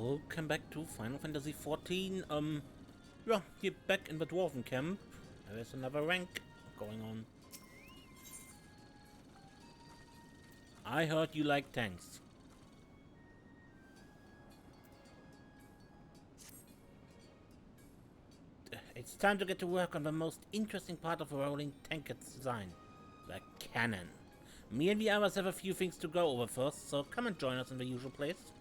Welcome back to Final Fantasy XIV. Yeah, here back in the Dwarven camp. There's another rank going on. I heard you like tanks. It's time to get to work on the most interesting part of the rolling tank design, the cannon. Me and the others have a few things to go over first, so come and join us in the usual place.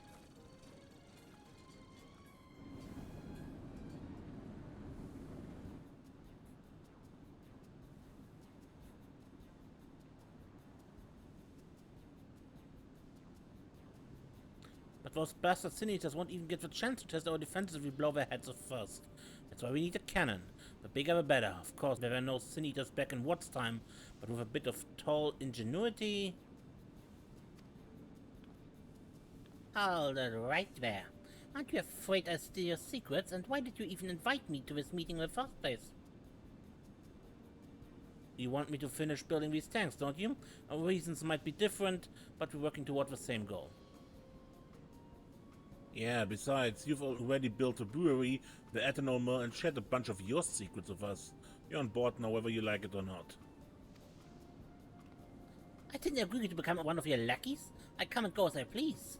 But those bastard Sin-Eaters won't even get the chance to test our defenses if we blow their heads off first. That's why we need a cannon. The bigger the better. Of course, there were no Sin-Eaters back in Watt's time, but with a bit of tall ingenuity... Hold it right there. Aren't you afraid I steal your secrets, and why did you even invite me to this meeting in the first place? You want me to finish building these tanks, don't you? Our reasons might be different, but we're working toward the same goal. Yeah, besides, you've already built a brewery, the ethanol mill, and shared a bunch of your secrets with us. You're on board now, whether you like it or not. I didn't agree to become one of your lackeys. I come and go as I please.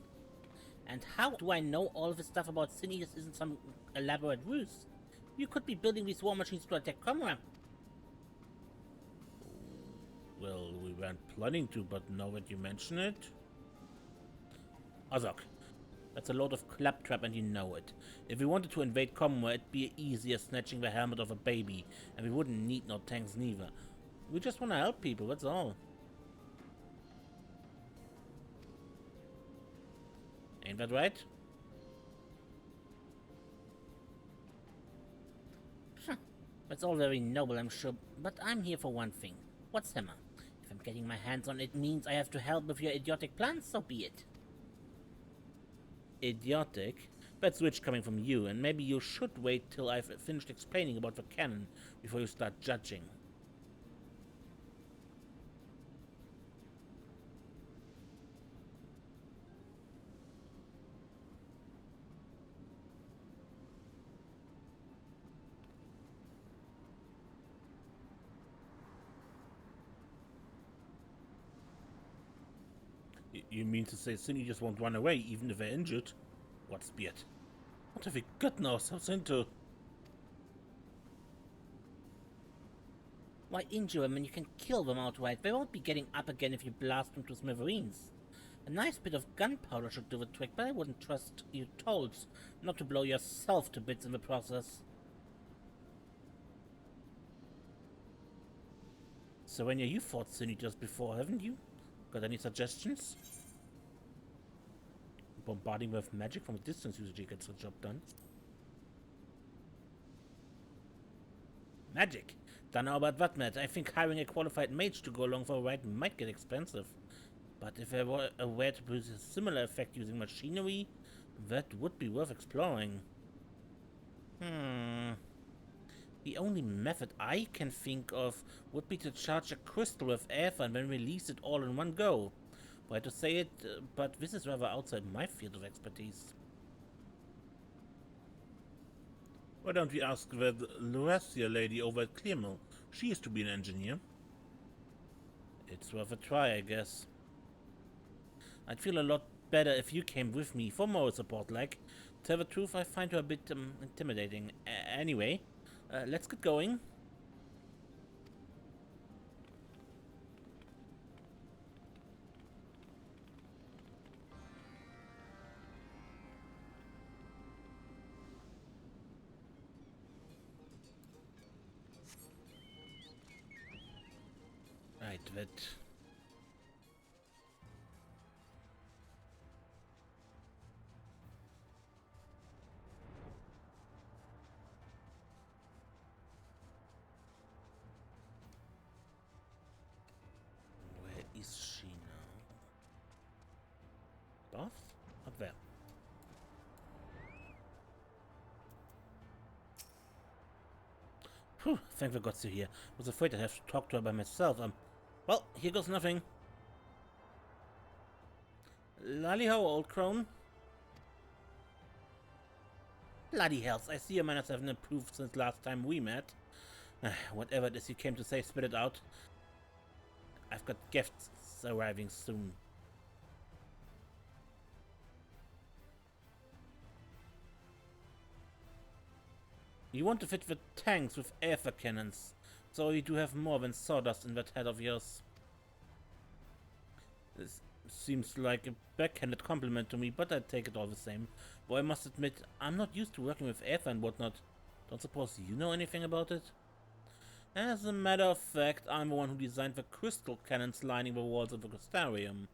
And how do I know all of this stuff about Sin-Eaters isn't some elaborate ruse? You could be building these war machines to attack Comra. Well, we weren't planning to, but now that you mention it... Azok. That's a load of claptrap and you know it. If we wanted to invade Commonwealth, it'd be easier snatching the helmet of a baby, and we wouldn't need no tanks neither. We just want to help people, that's all. Ain't that right? That's all very noble, I'm sure, but I'm here for one thing. What's Hammer? If I'm getting my hands on it means I have to help with your idiotic plans, so be it. Idiotic? Bad switch coming from you, and maybe you should wait till I've finished explaining about the cannon before you start judging. You mean to say Cindy just won't run away even if they're injured? What's beard? What have we gotten ourselves into? Why injure them when you can kill them outright? They won't be getting up again if you blast them to smithereens. A nice bit of gunpowder should do the trick, but I wouldn't trust you tolls not to blow yourself to bits in the process. Serenia, you fought Sin-Eaters before, haven't you? Got any suggestions? Bombarding with magic from a distance usually gets the job done. Magic? Don't know about that, Matt. I think hiring a qualified mage to go along for a ride might get expensive. But if there were a way to produce a similar effect using machinery, that would be worth exploring. The only method I can think of would be to charge a crystal with aether and then release it all in one go. Why to say it, but this is rather outside my field of expertise. Why don't we ask that Luasia lady over at Clearmill? She used to be an engineer. It's worth a try, I guess. I'd feel a lot better if you came with me for moral support, like. To tell the truth, I find her a bit intimidating. Anyway, let's get going. Right, that... Where is she now? Bath? Up there. Whew, thank the gods you're here. I was afraid I'd have to talk to her by myself. Well, here goes nothing. Lally ho, old crone. Bloody hells, I see your manners haven't improved since last time we met. Whatever it is you came to say, spit it out. I've got gifts arriving soon. You want to fit the tanks with aether cannons, so you do have more than sawdust in that head of yours. This seems like a backhanded compliment to me, but I take it all the same. Though I must admit, I'm not used to working with aether and whatnot. Don't suppose you know anything about it? As a matter of fact, I'm the one who designed the crystal cannons lining the walls of the crystarium.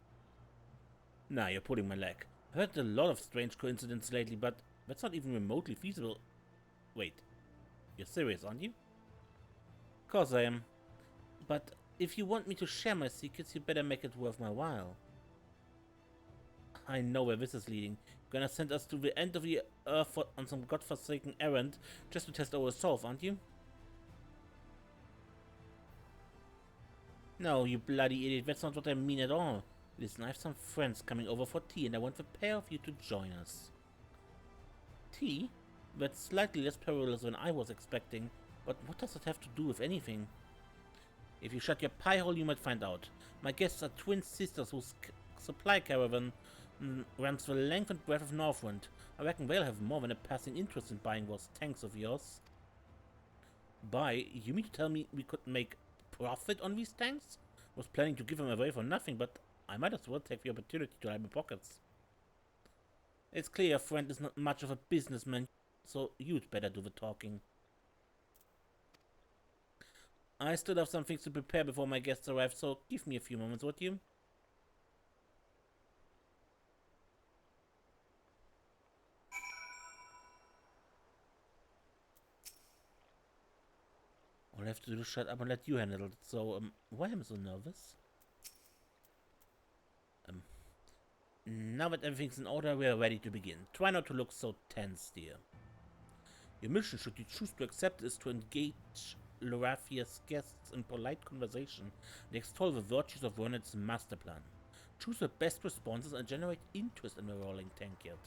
Nah, you're pulling my leg. I've heard a lot of strange coincidences lately, but that's not even remotely feasible. Wait, you're serious, aren't you? Of course I am. But if you want me to share my secrets, you better make it worth my while. I know where this is leading. You're gonna send us to the end of the earth on some godforsaken errand just to test our resolve, aren't you? No, you bloody idiot, that's not what I mean at all. Listen, I have some friends coming over for tea and I want the pair of you to join us. Tea? That's slightly less perilous than I was expecting, but what does it have to do with anything? If you shut your pie hole, you might find out. My guests are twin sisters whose supply caravan runs the length and breadth of Northrend. I reckon they'll have more than a passing interest in buying those tanks of yours. Buy? You mean to tell me we could make profit on these tanks? I was planning to give them away for nothing, but I might as well take the opportunity to line my pockets. It's clear your friend is not much of a businessman, so you'd better do the talking. I still have some things to prepare before my guests arrive, so give me a few moments, would you? All I have to do is shut up and let you handle it, so, why am I so nervous? Now that everything's in order, we are ready to begin. Try not to look so tense, dear. Your mission, should you choose to accept, is to engage Lorathia's guests in polite conversation and extol the virtues of Vernet's master plan. Choose the best responses and generate interest in the rolling tankard.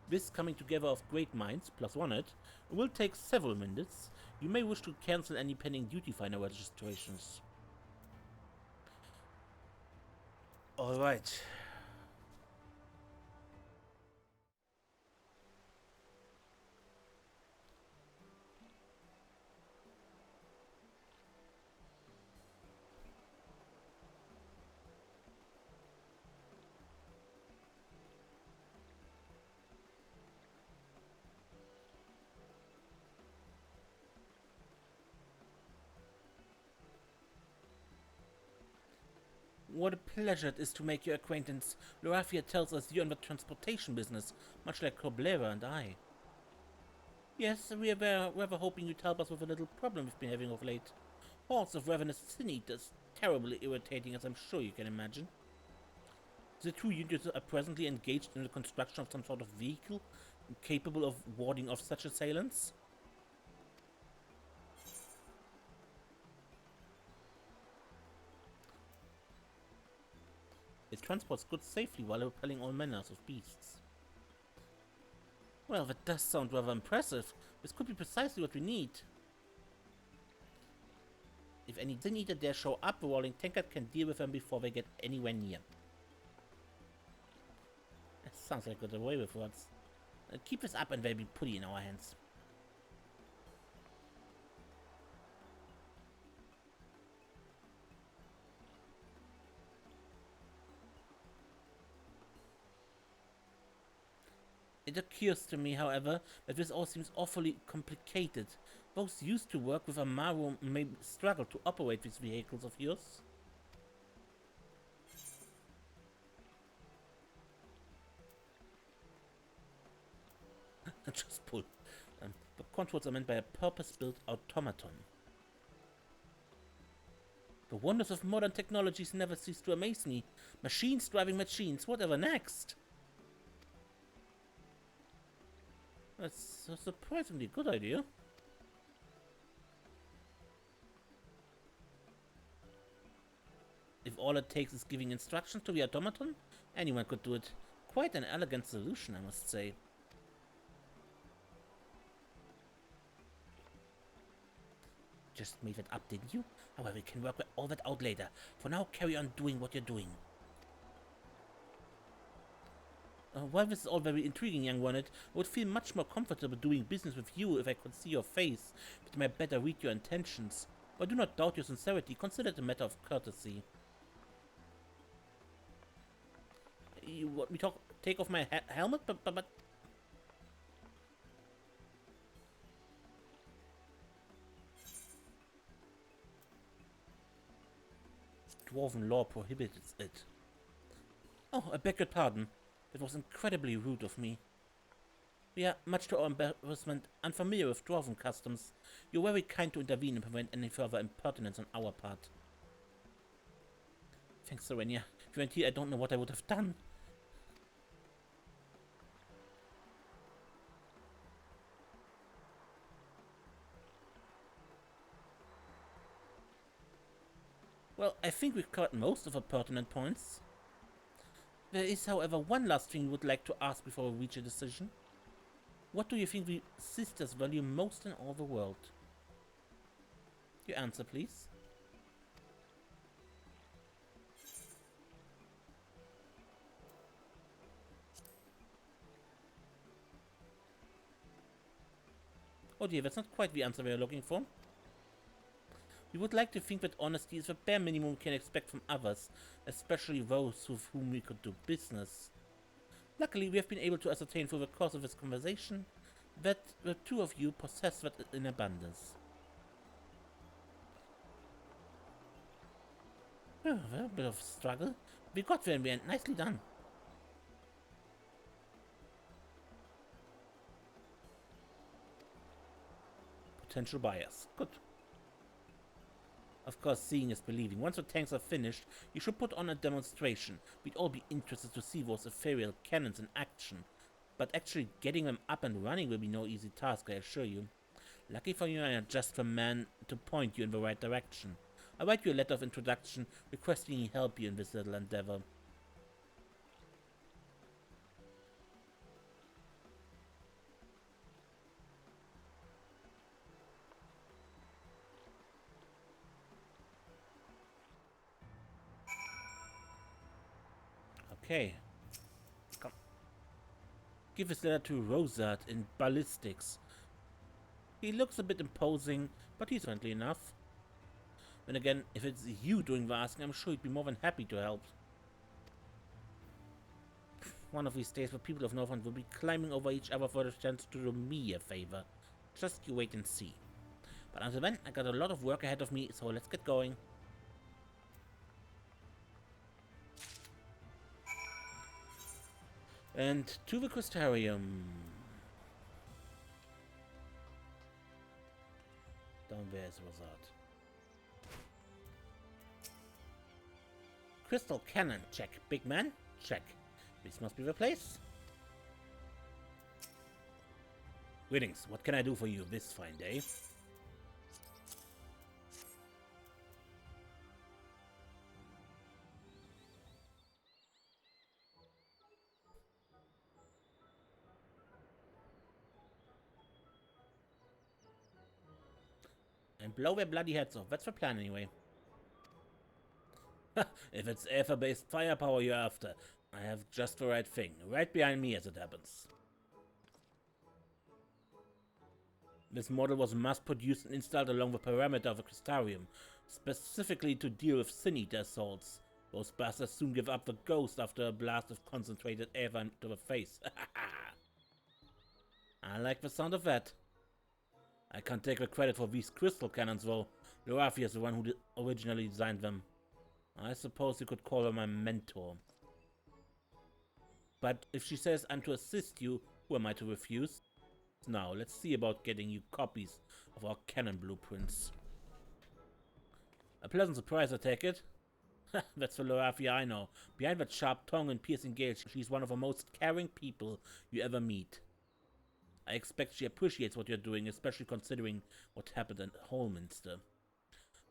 This coming together of great minds, plus one it, will take several minutes. You may wish to cancel any pending duty finder registrations. Alright. What a pleasure it is to make your acquaintance. Lorathia tells us you're in the transportation business, much like Coblera and I. Yes, we are rather hoping you'd help us with a little problem we've been having of late. Hordes of ravenous sin eaters, terribly irritating as I'm sure you can imagine. The two units are presently engaged in the construction of some sort of vehicle capable of warding off such assailants. It transports goods safely while repelling all manners of beasts. Well, that does sound rather impressive. This could be precisely what we need. If any sin eater dare show up, the rolling tankard can deal with them before they get anywhere near. That sounds like a good way with words. Keep this up and they'll be putty in our hands. It occurs to me, however, that this all seems awfully complicated. Those used to work with Amaru may struggle to operate these vehicles of yours. Just pull. The controls are meant by a purpose-built automaton. The wonders of modern technologies never cease to amaze me. Machines driving machines, whatever next? That's a surprisingly good idea. If all it takes is giving instructions to the automaton, anyone could do it. Quite an elegant solution, I must say. just made that up, didn't you? However, we can work all that out later. For now, carry on doing what you're doing. While this is all very intriguing, young one, I would feel much more comfortable doing business with you if I could see your face, but I better read your intentions. But do not doubt your sincerity. Consider it a matter of courtesy. You want me to take off my helmet? But... Dwarven law prohibits it. Oh, I beg your pardon. That was incredibly rude of me. We are, much to our embarrassment, unfamiliar with Dwarven customs. You're very kind to intervene and prevent any further impertinence on our part. Thanks, Serenia. If you weren't here, I don't know what I would have done. Well, I think we've covered most of our pertinent points. There is, however, one last thing we would like to ask before we reach a decision. What do you think we sisters value most in all the world? Your answer, please. Oh dear, that's not quite the answer we are looking for. We would like to think that honesty is the bare minimum we can expect from others, especially those with whom we could do business. Luckily, we have been able to ascertain through the course of this conversation that the two of you possess that in abundance. Oh, well, a bit of struggle. We got there in the end. Nicely done. Potential buyers. Good. Of course, seeing is believing. Once the tanks are finished, you should put on a demonstration. We'd all be interested to see those ethereal cannons in action. But actually getting them up and running will be no easy task, I assure you. Lucky for you, I am just the man to point you in the right direction. I'll write you a letter of introduction requesting he help you in this little endeavor. Okay. Come. Give this letter to Rosard in ballistics. He looks a bit imposing, but he's friendly enough. Then again, if it's you doing the asking, I'm sure he'd be more than happy to help. One of these days, the people of Northrend will be climbing over each other for the chance to do me a favor. Just you wait and see. But until then, I got a lot of work ahead of me, so let's get going. And to the Crystarium. Down there is Rosard. Crystal cannon, check. Big man, check. This must be the place. Greetings, what can I do for you this fine day? And blow their bloody heads off. That's the plan anyway. If it's aether-based firepower you're after, I have just the right thing. Right behind me as it happens. This model was mass-produced and installed along the perimeter of the Crystarium, specifically to deal with Sin-Eater assaults. Those bastards soon give up the ghost after a blast of concentrated aether into the face. I like the sound of that. I can't take the credit for these crystal cannons though. Lorafi is the one who originally designed them. I suppose you could call her my mentor. But if she says I'm to assist you, who am I to refuse? Now, let's see about getting you copies of our cannon blueprints. A pleasant surprise, I take it? That's the Lorafi I know. Behind that sharp tongue and piercing gaze, she's one of the most caring people you ever meet. I expect she appreciates what you're doing, especially considering what happened at Holminster.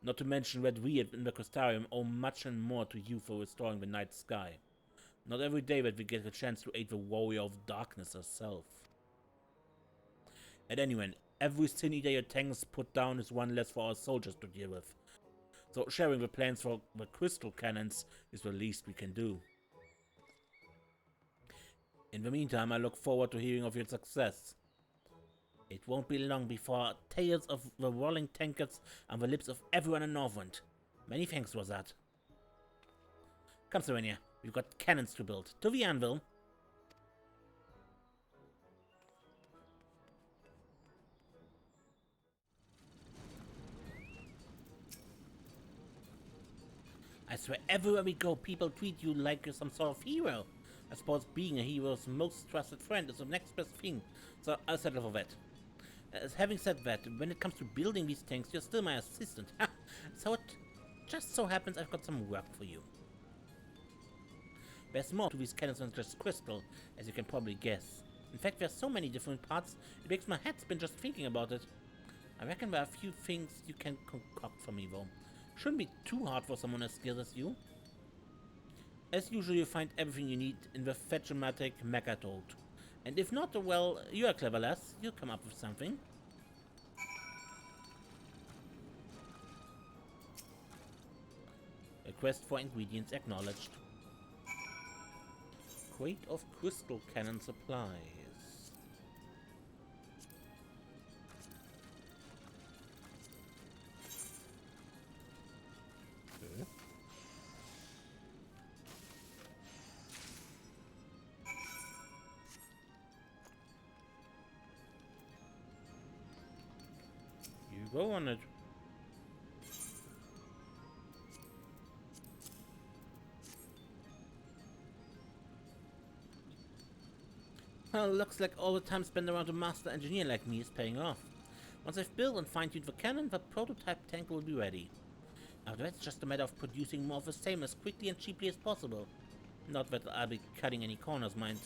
Not to mention that we in the Crystarium owe much and more to you for restoring the night sky. Not every day that we get a chance to aid the warrior of darkness herself. At any rate, Every sin eater your tanks put down is one less for our soldiers to deal with. So sharing the plans for the crystal cannons is the least we can do. In the meantime, I look forward to hearing of your success. It won't be long before tales of the rolling tankards on the lips of everyone in Northwind. Many thanks for that. Come, Serenia, we've got cannons to build. To the anvil! I swear everywhere we go, people treat you like you're some sort of hero. I suppose being a hero's most trusted friend is the next best thing, so I'll settle for that. Having said that, when it comes to building these tanks, you're still my assistant. So it just so happens I've got some work for you. There's more to these cannons than just crystal, as you can probably guess. In fact, there's so many different parts, it makes my head spin just thinking about it. I reckon there are a few things you can concoct for me, though. Shouldn't be too hard for someone as skilled as you. As usual, you find everything you need in the Fetch-O-Matic Mecha Toad. And if not, well, you are clever, lass. You'll come up with something. Request for ingredients acknowledged. Crate of crystal cannon supplies. Okay. You go on it. Well, looks like all the time spent around a master engineer like me is paying off. Once I've built and fine-tuned the cannon, the prototype tank will be ready. After that, it's just a matter of producing more of the same as quickly and cheaply as possible. Not that I'll be cutting any corners, mind.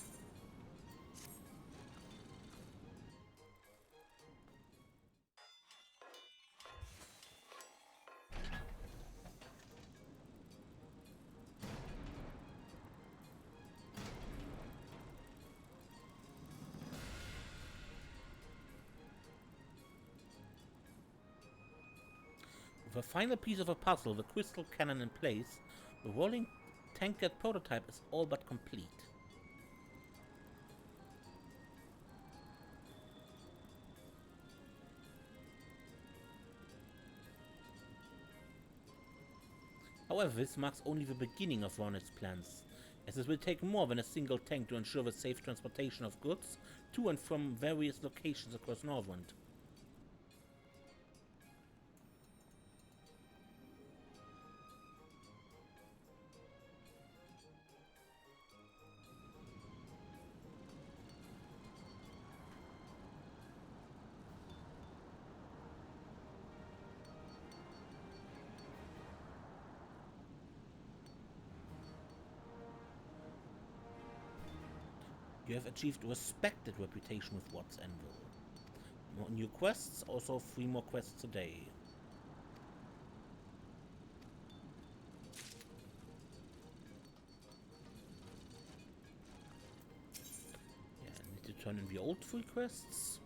With a final piece of a puzzle, the crystal cannon in place, the rolling tankard prototype is all but complete. However, this marks only the beginning of Ronet's plans, as it will take more than a single tank to ensure the safe transportation of goods to and from various locations across Northwind. You have achieved a respected reputation with Watts Anvil. More new quests, also 3 more quests a day. Yeah, I need to turn in the old 3 quests.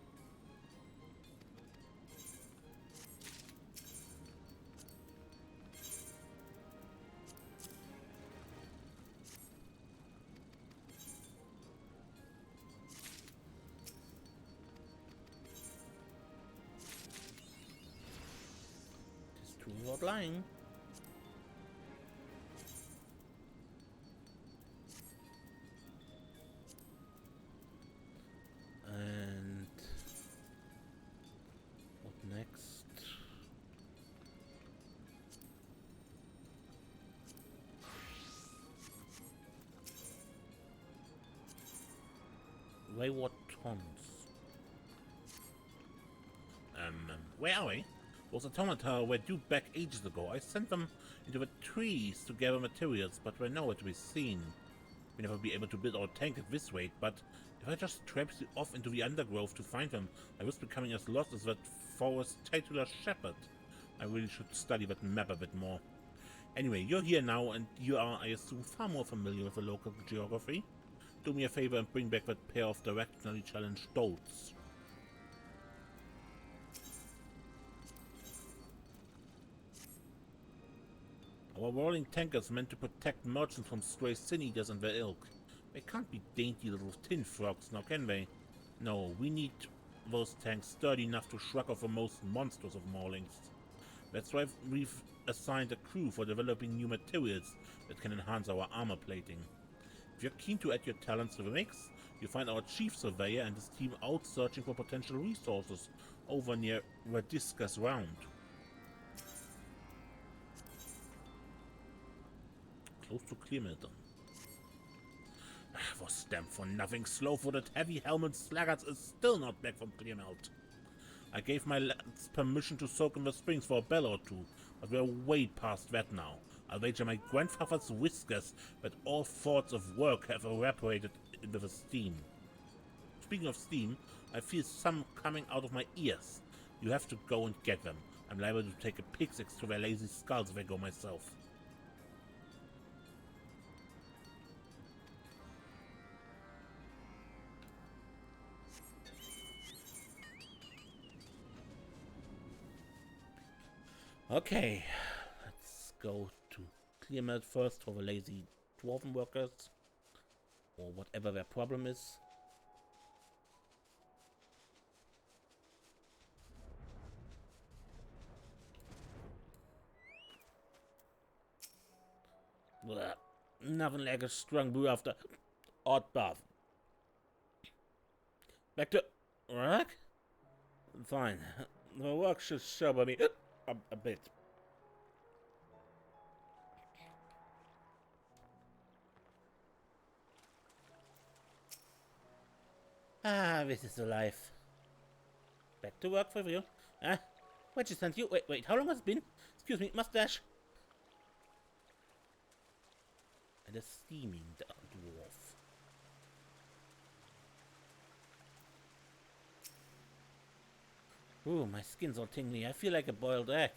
Without lying. And what next? Wayward Tons. Where are we? Those automata were due back ages ago. I sent them into the trees to gather materials, but we're nowhere to be seen. We'll never be able to build our tank at this rate, but if I just traipse you off into the undergrowth to find them, I risk becoming as lost as that forest titular shepherd. I really should study that map a bit more. Anyway, you're here now, and you are, I assume, far more familiar with the local geography. Do me a favor and bring back that pair of directionally challenged dolts. Our rolling tankers meant to protect merchants from stray sin-eaters and their ilk. They can't be dainty little tin frogs now, can they? No, we need those tanks sturdy enough to shrug off the most monstrous of maulings. That's why we've assigned a crew for developing new materials that can enhance our armor plating. If you're keen to add your talents to the mix, you'll find our chief surveyor and his team out searching for potential resources over near Radisca's Round. Close to Clearmilton. Was damn for nothing slow-footed heavy-helmet sluggards is still not back from Clearmelt. I gave my lads permission to soak in the springs for a bell or two, but we're way past that now. I'll wager my grandfather's whiskers that all thoughts of work have evaporated into the steam. Speaking of steam, I feel some coming out of my ears. You have to go and get them. I'm liable to take a pickaxe to their lazy skulls if I go myself. Okay, let's go to Clearmelt first for the lazy Dwarven workers, or whatever their problem is. Blah. Nothing like a strong brew after hot bath. Back to work? Fine. The work should sober me a bit. Ah, this is the life. Back to work for you. Where'd you send you? Wait, how long has it been? Excuse me, mustache. And a steaming dwarf. Ooh, my skin's all tingly. I feel like a boiled egg.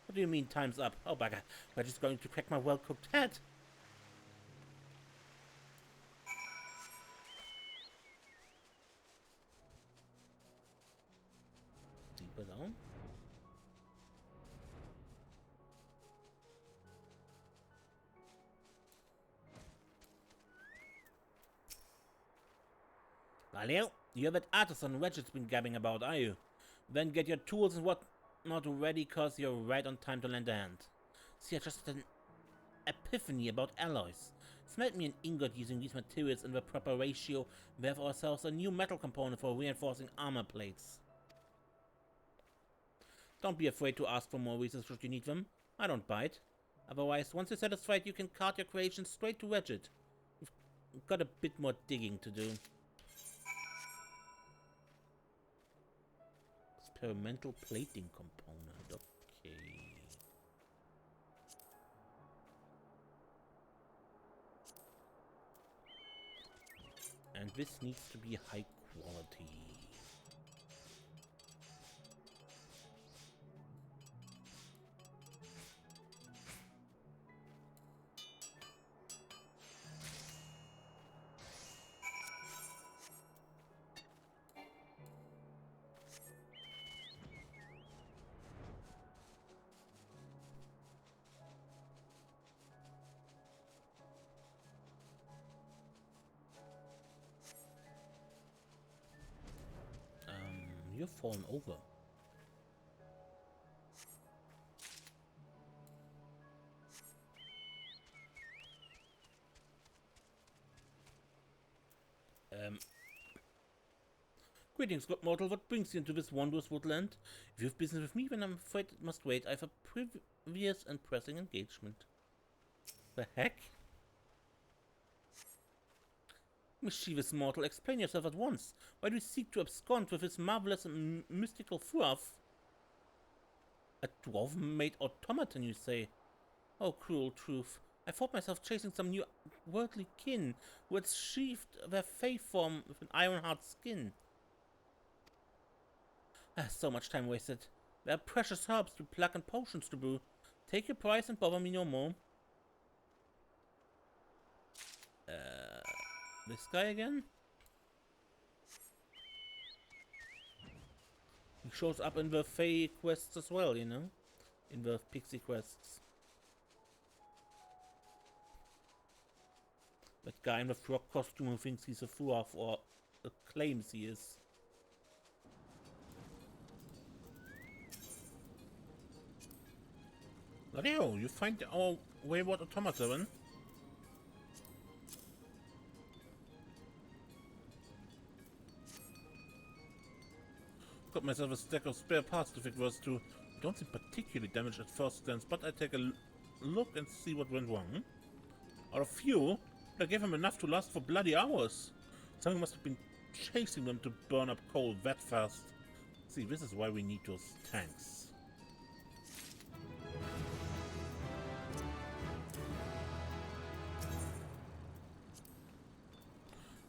What do you mean time's up? Oh, bugger. We're just going to crack my well-cooked head. Deeper down. Valeo, you're that artisan Regid's been gabbing about, are you? Then get your tools and whatnot ready, cause you're right on time to lend a hand. See, I just had an epiphany about alloys. Smelt me an ingot using these materials in the proper ratio. We have ourselves a new metal component for reinforcing armor plates. Don't be afraid to ask for more reasons should you need them. I don't bite. Otherwise, once you're satisfied, you can cart your creations straight to Regid. We've got a bit more digging to do. Experimental plating component. Okay. And this needs to be high quality. You're fallen over. Greetings, good mortal. What brings you into this wondrous woodland? If you have business with me, then I'm afraid it must wait. I have a previous and pressing engagement. The heck? Mischievous mortal, explain yourself at once. Why do you seek to abscond with this marvelous and mystical fluff? A dwarven-made automaton, you say? Oh, cruel truth. I thought myself chasing some new worldly kin who had sheathed their fey form with an iron-hard skin. So much time wasted. There are precious herbs to pluck and potions to brew. Take your price and bother me no more. This guy again? He shows up in the Fey quests as well, you know? in the pixie quests. That guy in the frog costume who thinks he's a Fuaf or claims he is. Bloody hell, you find our wayward automata then? Got myself a stack of spare parts to fix those two. Don't seem particularly damaged at first glance, but I take a look and see what went wrong. Out of few, I gave him enough to last for bloody hours. Something must have been chasing them to burn up coal that fast. See, this is why we need those tanks.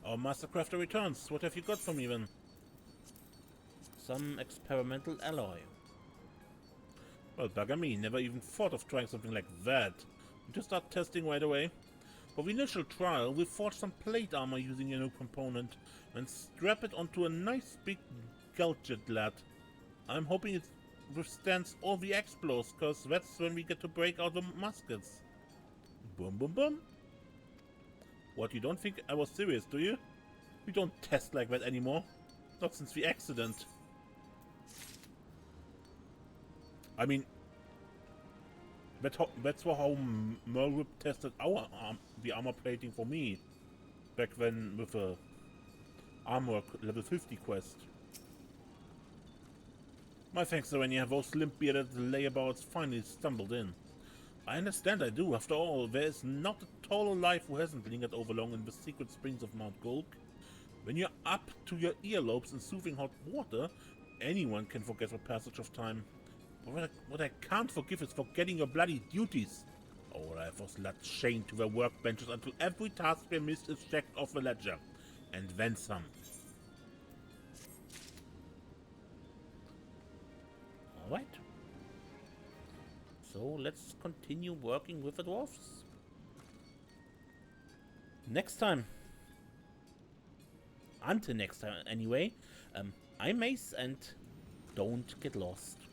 Our Master Crafter returns. What have you got for me then? Some experimental alloy. Well, bugger me, never even thought of trying something like that. We just start testing right away. For the initial trial, we forge some plate armor using a new component and strap it onto a nice big gadget lad. I'm hoping it withstands all the explodes, cause that's when we get to break out the muskets. Boom boom boom. What, you don't think I was serious, do you? We don't test like that anymore. Not since the accident. I mean, that's how Merlrip tested the armor plating for me back then with a armor level 50 quest. My thanks, Serenia, those limp-bearded layabouts finally stumbled in. I understand I do. After all, there is not a total life who hasn't lingered over long in the secret springs of Mount Gulk. When you're up to your earlobes in soothing hot water, anyone can forget the passage of time. But what I can't forgive is forgetting your bloody duties. All I was led chained to the workbenches until every task they missed is checked off the ledger. And then some. Alright. So let's continue working with the dwarfs. Next time. Until next time, anyway. I'm Mace, and don't get lost.